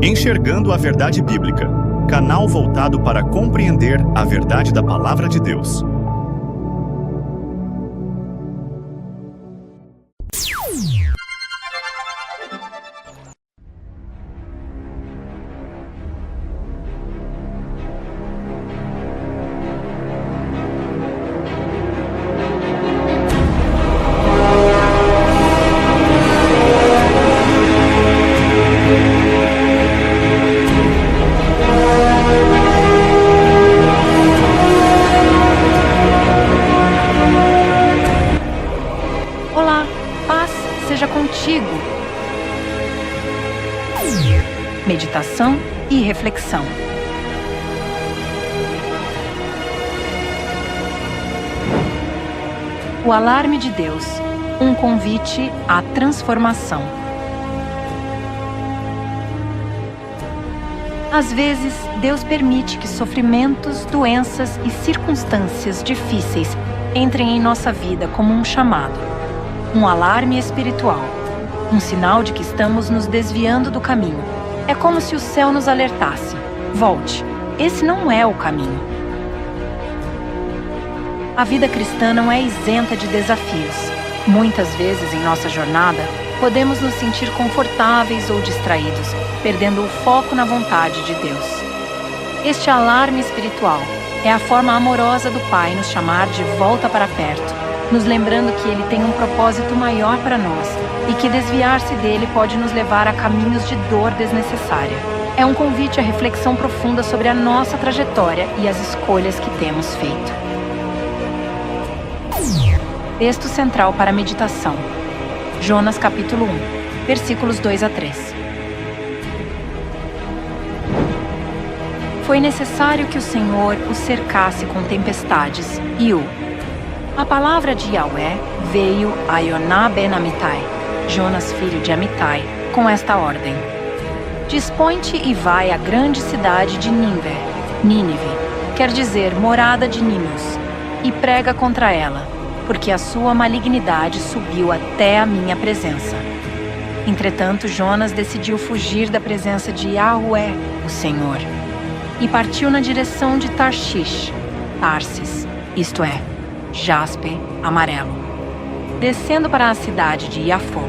Enxergando a Verdade Bíblica, canal voltado para compreender a verdade da Palavra de Deus. Olá, paz seja contigo. Meditação e reflexão. O alarme de Deus, um convite à transformação. Às vezes, Deus permite que sofrimentos, doenças e circunstâncias difíceis entrem em nossa vida como um chamado. Um alarme espiritual, um sinal de que estamos nos desviando do caminho. É como se o céu nos alertasse: volte, esse não é o caminho. A vida cristã não é isenta de desafios. Muitas vezes em nossa jornada, podemos nos sentir confortáveis ou distraídos, perdendo o foco na vontade de Deus. Este alarme espiritual é a forma amorosa do Pai nos chamar de volta para perto, nos lembrando que Ele tem um propósito maior para nós e que desviar-se dele pode nos levar a caminhos de dor desnecessária. É um convite à reflexão profunda sobre a nossa trajetória e as escolhas que temos feito. Texto central para a meditação. Jonas capítulo 1, versículos 2 a 3. Foi necessário que o Senhor o cercasse com tempestades e A palavra de Yahweh veio a Yoná ben Amittai, Jonas filho de Amittai, com esta ordem: Dispõe-te e vai à grande cidade de Nínive, quer dizer, morada de Nínios, e prega contra ela, porque a sua malignidade subiu até a minha presença. Entretanto, Jonas decidiu fugir da presença de Yahweh, o Senhor, e partiu na direção de Tarsis, isto é, jaspe amarelo. Descendo para a cidade de Yafô,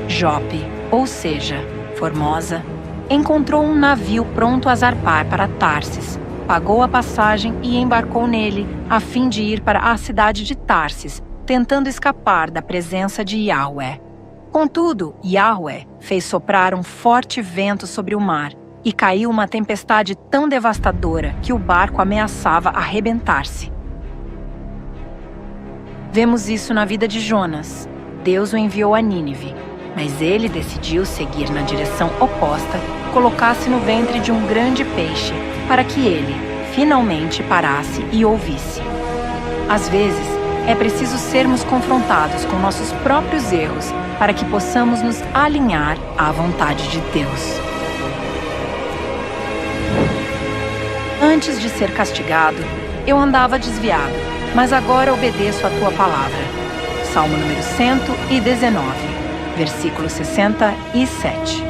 Jope, ou seja, Formosa, encontrou um navio pronto a zarpar para Tarsis, pagou a passagem e embarcou nele, a fim de ir para a cidade de Tarsis, tentando escapar da presença de Yahweh. Contudo, Yahweh fez soprar um forte vento sobre o mar e caiu uma tempestade tão devastadora que o barco ameaçava arrebentar-se. Vemos isso na vida de Jonas. Deus o enviou a Nínive, mas ele decidiu seguir na direção oposta, colocar-se no ventre de um grande peixe, para que ele, finalmente, parasse e ouvisse. Às vezes, é preciso sermos confrontados com nossos próprios erros para que possamos nos alinhar à vontade de Deus. Antes de ser castigado, eu andava desviado, mas agora obedeço a tua palavra. Salmo número 119, versículo 67.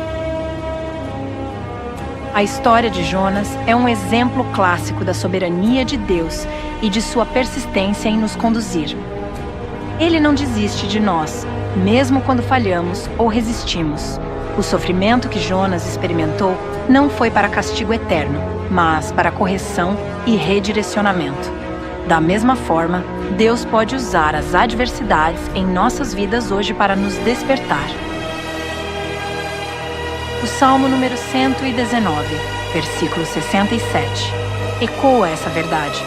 A história de Jonas é um exemplo clássico da soberania de Deus e de sua persistência em nos conduzir. Ele não desiste de nós, mesmo quando falhamos ou resistimos. O sofrimento que Jonas experimentou não foi para castigo eterno, mas para correção e redirecionamento. Da mesma forma, Deus pode usar as adversidades em nossas vidas hoje para nos despertar. O Salmo número 119, versículo 67, ecoa essa verdade.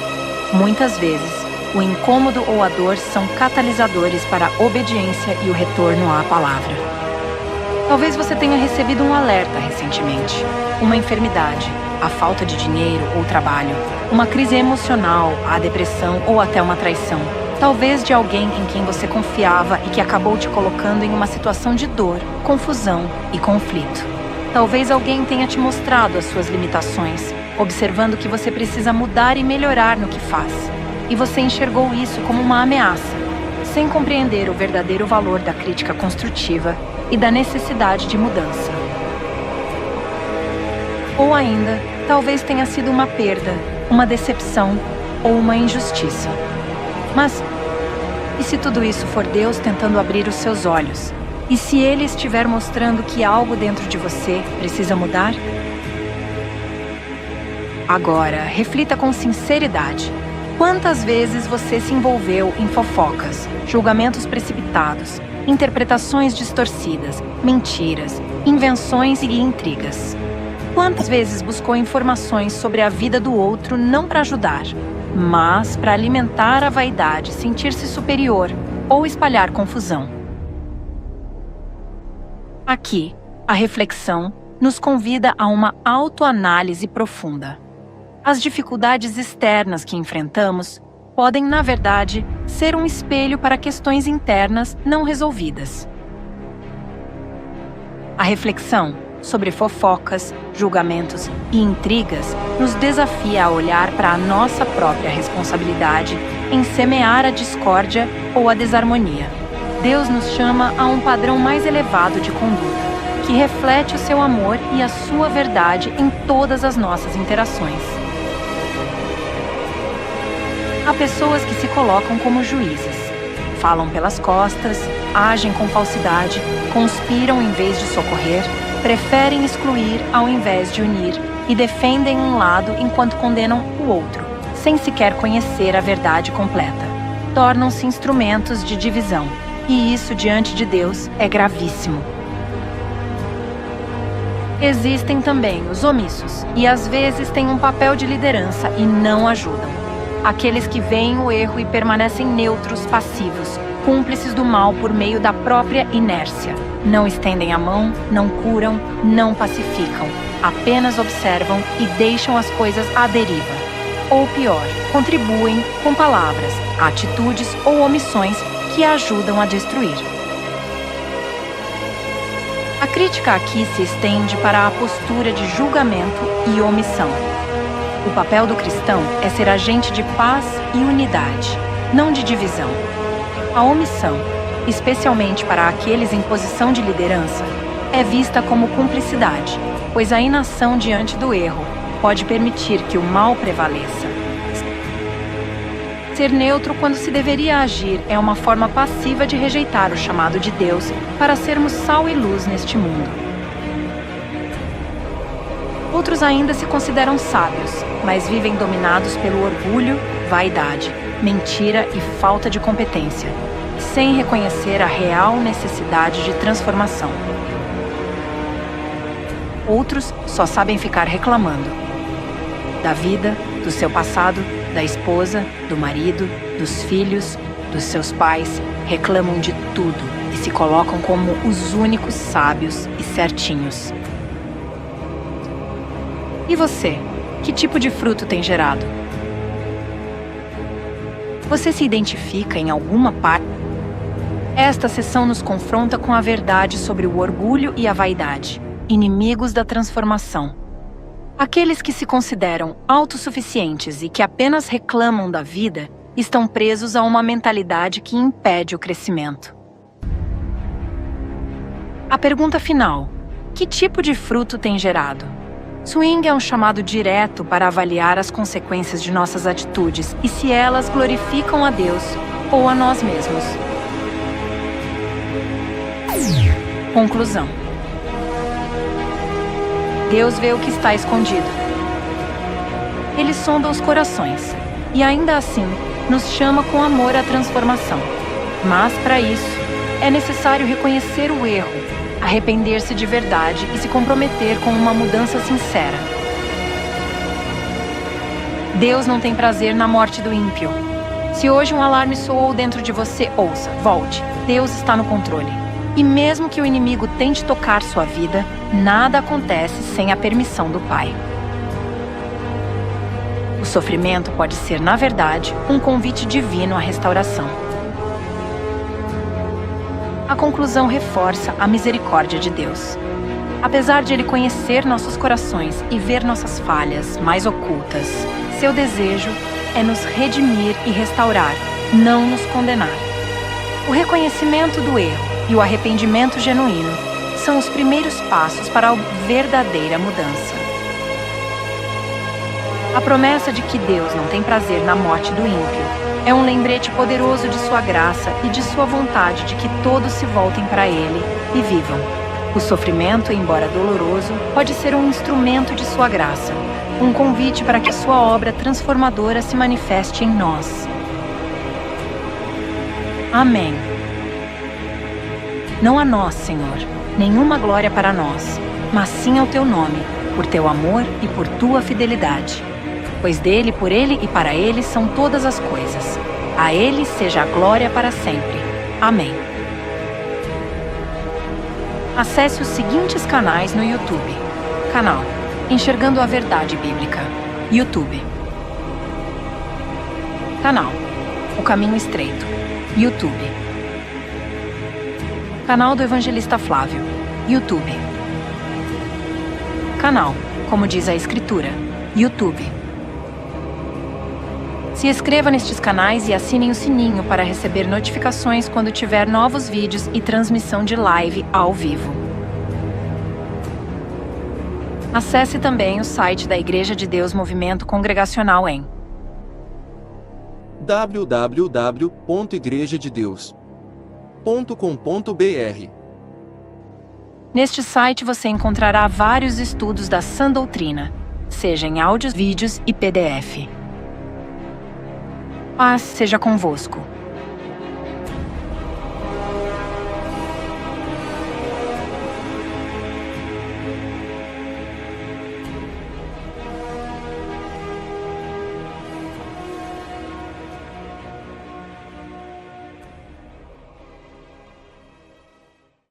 Muitas vezes, o incômodo ou a dor são catalisadores para a obediência e o retorno à palavra. Talvez você tenha recebido um alerta recentemente, uma enfermidade, a falta de dinheiro ou trabalho, uma crise emocional, a depressão ou até uma traição. Talvez de alguém em quem você confiava e que acabou te colocando em uma situação de dor, confusão e conflito. Talvez alguém tenha te mostrado as suas limitações, observando que você precisa mudar e melhorar no que faz. e você enxergou isso como uma ameaça, sem compreender o verdadeiro valor da crítica construtiva e da necessidade de mudança. Ou ainda, talvez tenha sido uma perda, uma decepção ou uma injustiça. Mas, e se tudo isso for Deus tentando abrir os seus olhos? E se Ele estiver mostrando que algo dentro de você precisa mudar? Agora, reflita com sinceridade. Quantas vezes você se envolveu em fofocas, julgamentos precipitados, interpretações distorcidas, mentiras, invenções e intrigas? Quantas vezes buscou informações sobre a vida do outro não para ajudar, mas para alimentar a vaidade, sentir-se superior ou espalhar confusão? Aqui, a reflexão nos convida a uma autoanálise profunda. As dificuldades externas que enfrentamos podem, na verdade, ser um espelho para questões internas não resolvidas. A reflexão sobre fofocas, julgamentos e intrigas nos desafia a olhar para a nossa própria responsabilidade em semear a discórdia ou a desarmonia. Deus nos chama a um padrão mais elevado de conduta, que reflete o seu amor e a sua verdade em todas as nossas interações. Há pessoas que se colocam como juízes, falam pelas costas, agem com falsidade, conspiram em vez de socorrer, preferem excluir ao invés de unir e defendem um lado enquanto condenam o outro, sem sequer conhecer a verdade completa. Tornam-se instrumentos de divisão, e isso diante de Deus é gravíssimo. Existem também os omissos, e às vezes têm um papel de liderança e não ajudam. Aqueles que veem o erro e permanecem neutros, passivos, cúmplices do mal por meio da própria inércia. Não estendem a mão, não curam, não pacificam, apenas observam e deixam as coisas à deriva. Ou pior, contribuem com palavras, atitudes ou omissões que ajudam a destruir. A crítica aqui se estende para a postura de julgamento e omissão. O papel do cristão é ser agente de paz e unidade, não de divisão. A omissão, especialmente para aqueles em posição de liderança, é vista como cumplicidade, pois a inação diante do erro pode permitir que o mal prevaleça. Ser neutro quando se deveria agir é uma forma passiva de rejeitar o chamado de Deus para sermos sal e luz neste mundo. Outros ainda se consideram sábios, mas vivem dominados pelo orgulho, vaidade, mentira e falta de competência, sem reconhecer a real necessidade de transformação. Outros só sabem ficar reclamando da vida, do seu passado, da esposa, do marido, dos filhos, dos seus pais, reclamam de tudo e se colocam como os únicos sábios e certinhos. E você? Que tipo de fruto tem gerado? Você se identifica em alguma parte? Esta sessão nos confronta com a verdade sobre o orgulho e a vaidade, inimigos da transformação. Aqueles que se consideram autossuficientes e que apenas reclamam da vida estão presos a uma mentalidade que impede o crescimento. A pergunta final: que tipo de fruto tem gerado? Swing é um chamado direto para avaliar as consequências de nossas atitudes e se elas glorificam a Deus ou a nós mesmos. Conclusão: Deus vê o que está escondido. Ele sonda os corações e, ainda assim, nos chama com amor à transformação. Mas, para isso, é necessário reconhecer o erro, arrepender-se de verdade e se comprometer com uma mudança sincera. Deus não tem prazer na morte do ímpio. Se hoje um alarme soou dentro de você, ouça, volte. Deus está no controle. E mesmo que o inimigo tente tocar sua vida, nada acontece sem a permissão do Pai. O sofrimento pode ser, na verdade, um convite divino à restauração. A conclusão reforça a misericórdia de Deus. Apesar de Ele conhecer nossos corações e ver nossas falhas mais ocultas, seu desejo é nos redimir e restaurar, não nos condenar. O reconhecimento do erro e o arrependimento genuíno são os primeiros passos para a verdadeira mudança. A promessa de que Deus não tem prazer na morte do ímpio é um lembrete poderoso de sua graça e de sua vontade de que todos se voltem para Ele e vivam. O sofrimento, embora doloroso, pode ser um instrumento de sua graça, um convite para que a sua obra transformadora se manifeste em nós. Amém. Não a nós, Senhor, nenhuma glória para nós, mas sim ao Teu nome, por Teu amor e por Tua fidelidade. Pois dele, por Ele e para Ele são todas as coisas. A Ele seja a glória para sempre. Amém. Acesse os seguintes canais no YouTube. Canal Enxergando a Verdade Bíblica. YouTube. Canal O Caminho Estreito. YouTube. Canal do Evangelista Flávio. YouTube. Canal Como Diz a Escritura. YouTube. Se inscreva nestes canais e assinem o sininho para receber notificações quando tiver novos vídeos e transmissão de live ao vivo. Acesse também o site da Igreja de Deus Movimento Congregacional em www.igrejadedeus.com.br. Neste site você encontrará vários estudos da sã doutrina, seja em áudios, vídeos e PDF. Paz seja convosco.